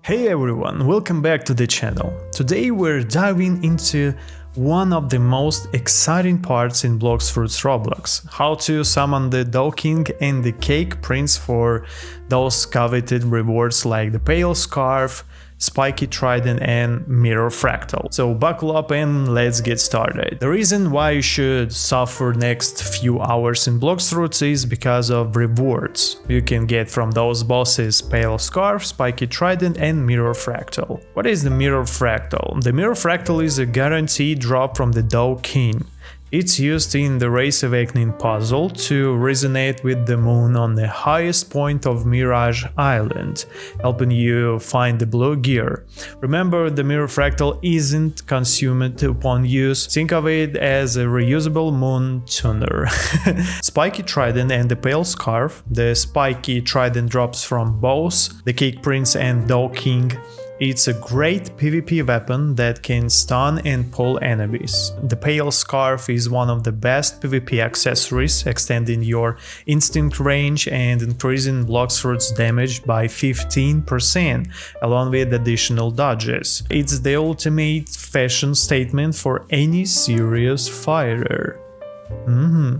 Hey everyone, welcome back to the channel. Today we're diving into one of the most exciting parts in Blox Fruits Roblox, how to summon the Dough King and the Cake Prince for those coveted rewards like the Pale Scarf, Spikey Trident and Mirror Fractal. So buckle up and let's get started. The reason why you should suffer next few hours in Blox Fruits is because of rewards you can get from those bosses Pale Scarf, Spikey Trident and Mirror Fractal. What is the Mirror Fractal? The Mirror Fractal is a guaranteed drop from the Dough King. It's used in the Race Awakening puzzle to resonate with the moon on the highest point of Mirage Island, helping you find the blue gear. Remember, the Mirror Fractal isn't consumed upon use. Think of it as a reusable moon tuner. Spikey Trident and the Pale Scarf. The Spikey Trident drops from both the Cake Prince and Dough King. It's a great PvP weapon that can stun and pull enemies. The Pale Scarf is one of the best PvP accessories, extending your instinct range and increasing Blox Fruits damage by 15%, along with additional dodges. It's the ultimate fashion statement for any serious fighter.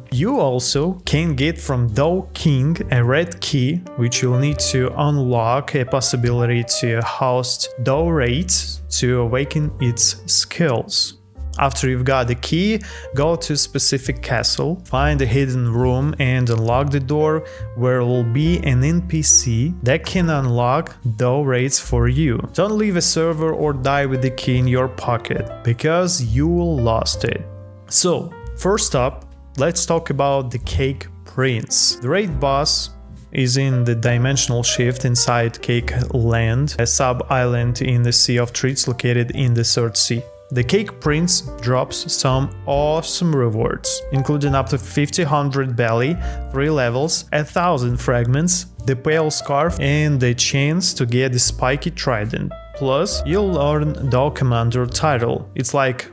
You also can get from Dough King a red key, which you'll need to unlock a possibility to host Dough Raids to awaken its skills. After you've got the key, go to a specific castle, find a hidden room and unlock the door where will be an NPC that can unlock Dough Raids for you. Don't leave a server or die with the key in your pocket, because you will lost it. So, first up, let's talk about the Cake Prince. The raid boss is in the dimensional shift inside Cake Land, a sub-island in the Sea of Treats located in the Third Sea. The Cake Prince drops some awesome rewards, including up to 50-100 belly, 3 levels, 1,000 fragments, the Pale Scarf and the chance to get the Spikey Trident. Plus, you'll earn Dough Commander title. It's like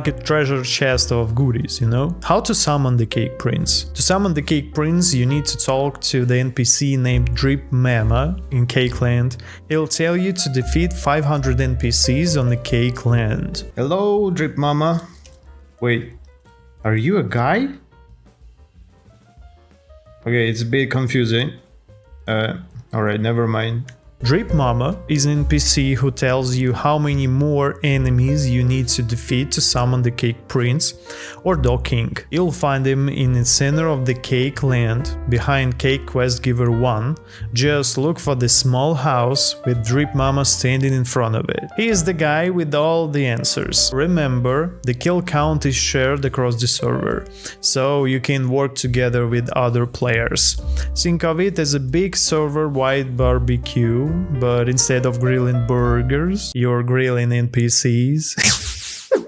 a treasure chest of goodies, you know? How to summon the Cake Prince? To summon the Cake Prince, you need to talk to the NPC named Drip Mama in Cake Land. He'll tell you to defeat 500 NPCs on the Cake Land. Hello, Drip Mama. Wait, are you a guy? Okay, it's a bit confusing. Alright, never mind. Drip Mama is an NPC who tells you how many more enemies you need to defeat to summon the Cake Prince or Dough King. You'll find him in the center of the Cake Land, behind Cake Quest Giver 1. Just look for the small house with Drip Mama standing in front of it. He is the guy with all the answers. Remember, the kill count is shared across the server, so you can work together with other players. Think of it as a big server-wide barbecue, but instead of grilling burgers, you're grilling NPCs.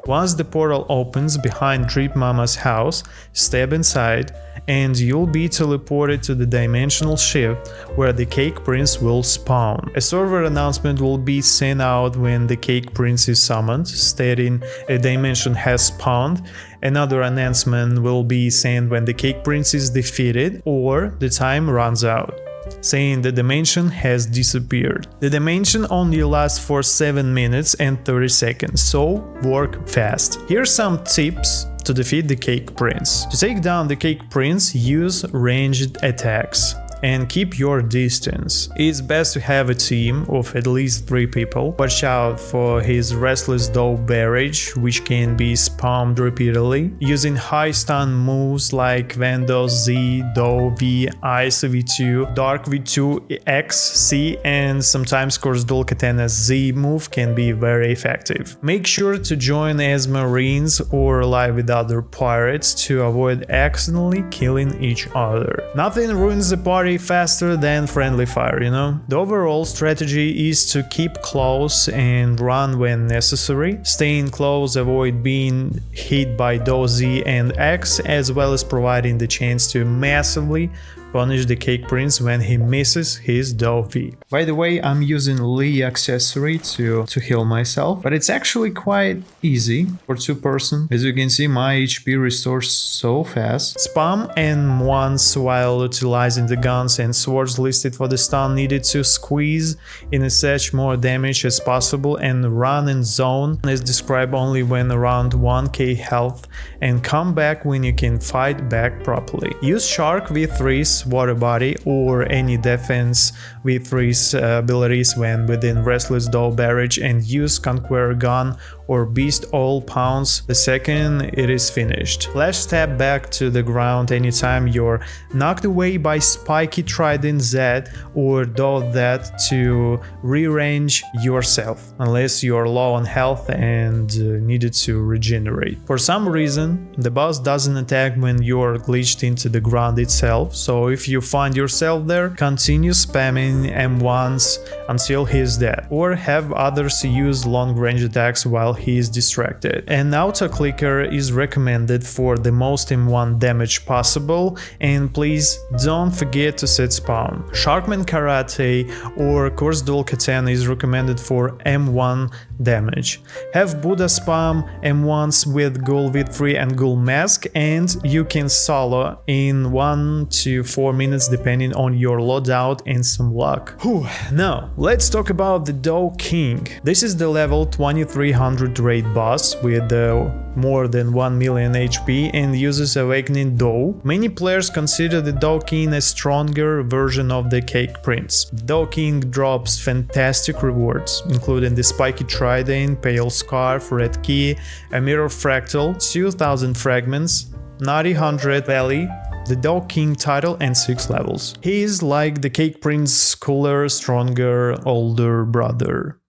Once the portal opens behind Drip Mama's house, step inside and you'll be teleported to the dimensional shift where the Cake Prince will spawn. A server announcement will be sent out when the Cake Prince is summoned, stating a dimension has spawned. Another announcement will be sent when the Cake Prince is defeated or the time runs out, saying the dimension has disappeared. The dimension only lasts for 7 minutes and 30 seconds, so work fast. Here's some tips to defeat the Cake Prince. To take down the Cake Prince, use ranged attacks and keep your distance. It's best to have a team of at least 3 people. Watch out for his Restless Dough Barrage, which can be spammed repeatedly. Using high stun moves like Vando Z, Dough V, Ice V2, Dark V2, X, C, and sometimes Dual Katana Z move can be very effective. Make sure to join as Marines or ally with other pirates to avoid accidentally killing each other. Nothing ruins the party faster than friendly fire, you know? The overall strategy is to keep close and run when necessary. Staying close, avoid being hit by Dough Z and X, as well as providing the chance to massively punish the Cake Prince when he misses his dough V. By the way, I'm using Lee accessory to heal myself, but it's actually quite easy for 2-person. As you can see, my HP restores so fast. Spam M1s while utilizing the guns and swords listed for the stun needed to squeeze in as such more damage as possible and run in zone is described only when around 1k health and come back when you can fight back properly. Use Shark V3's water body or any defense V3's abilities when within Restless Dough barrage and use Conqueror gun or Beast all pounds the second it is finished. Flash stab back to the ground anytime you're knocked away by Spikey Trident Z or do that to rearrange yourself unless you're low on health and needed to regenerate. For some reason the boss doesn't attack when you're glitched into the ground itself, so if you find yourself there, continue spamming M1s until he's dead or have others use long range attacks while he is distracted. An auto clicker is recommended for the most M1 damage possible, and please don't forget to set spawn. Sharkman Karate or Course Dual Katana is recommended for M1 damage. Have Buddha spam M1s with Ghoul V3 and Ghoul Mask, and you can solo in 1 to 4 minutes depending on your loadout and some luck. Now let's talk about the Dough King. This is the level 2300 raid boss with more than 1 million HP and uses Awakening Dough. Many players consider the Dough King a stronger version of the Cake Prince. Dough King drops fantastic rewards, including the Spikey Trident, Pale Scarf, Red Key, a Mirror Fractal, 2000 fragments, 900 Valley, the Dough King title and 6 levels. He is like the Cake Prince's cooler, stronger, older brother.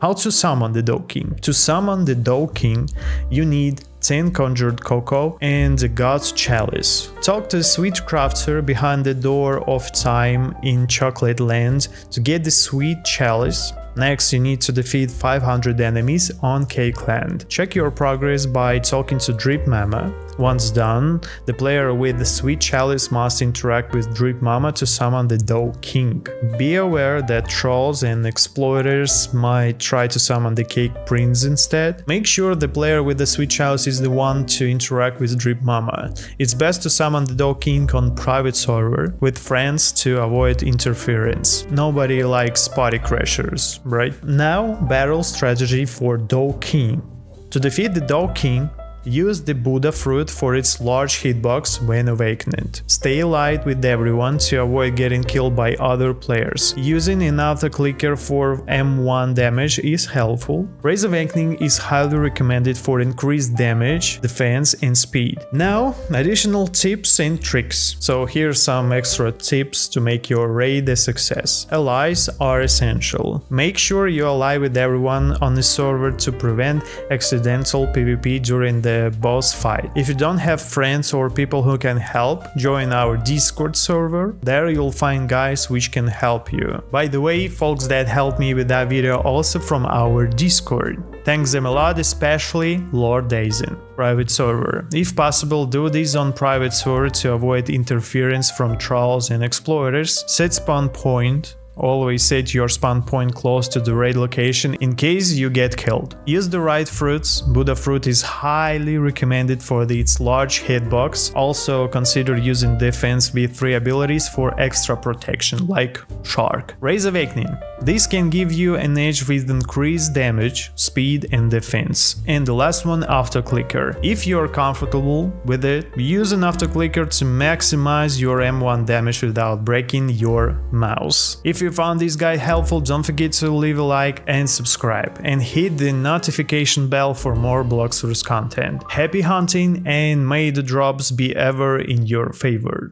How to summon the Dough King? To summon the Dough King, you need 10 conjured cocoa and the God's Chalice. Talk to the sweet crafter behind the door of time in Chocolate Land to get the sweet chalice. Next, you need to defeat 500 enemies on Cake Land. Check your progress by talking to Drip Mama. Once done, the player with the sweet chalice must interact with Drip Mama to summon the Dough King. Be aware that trolls and exploiters might try to summon the Cake Prince instead. Make sure the player with the sweet chalice is the one to interact with Drip Mama. It's best to summon the Dough King on private server with friends to avoid interference. Nobody likes party crashers, right? Now, battle strategy for Dough King. To defeat the Dough King, use the Buddha fruit for its large hitbox when awakened. Stay light with everyone to avoid getting killed by other players. Using an auto clicker for M1 damage is helpful. Raise Awakening is highly recommended for increased damage, defense and speed. Now, additional tips and tricks. So here's some extra tips to make your raid a success. Allies are essential. Make sure you ally with everyone on the server to prevent accidental PvP during the boss fight. If you don't have friends or people who can help, join our Discord server. There you'll find guys which can help you. By the way, folks that helped me with that video also from our Discord. Thanks them a lot, especially Lord Dazen. Private server. If possible, do this on private server to avoid interference from trolls and exploiters. Set spawn point. Always set your spawn point close to the raid location in case you get killed. Use the right fruits. Buddha fruit is highly recommended for its large hitbox. Also consider using defense V3 abilities for extra protection, like Shark. Raise Awakening. This can give you an edge with increased damage, speed and defense. And the last one, Auto Clicker. If you're comfortable with it, use an Auto Clicker to maximize your M1 damage without breaking your mouse. If you found this guide helpful, don't forget to leave a like and subscribe, and hit the notification bell for more Blox Fruits content. Happy hunting and may the drops be ever in your favor.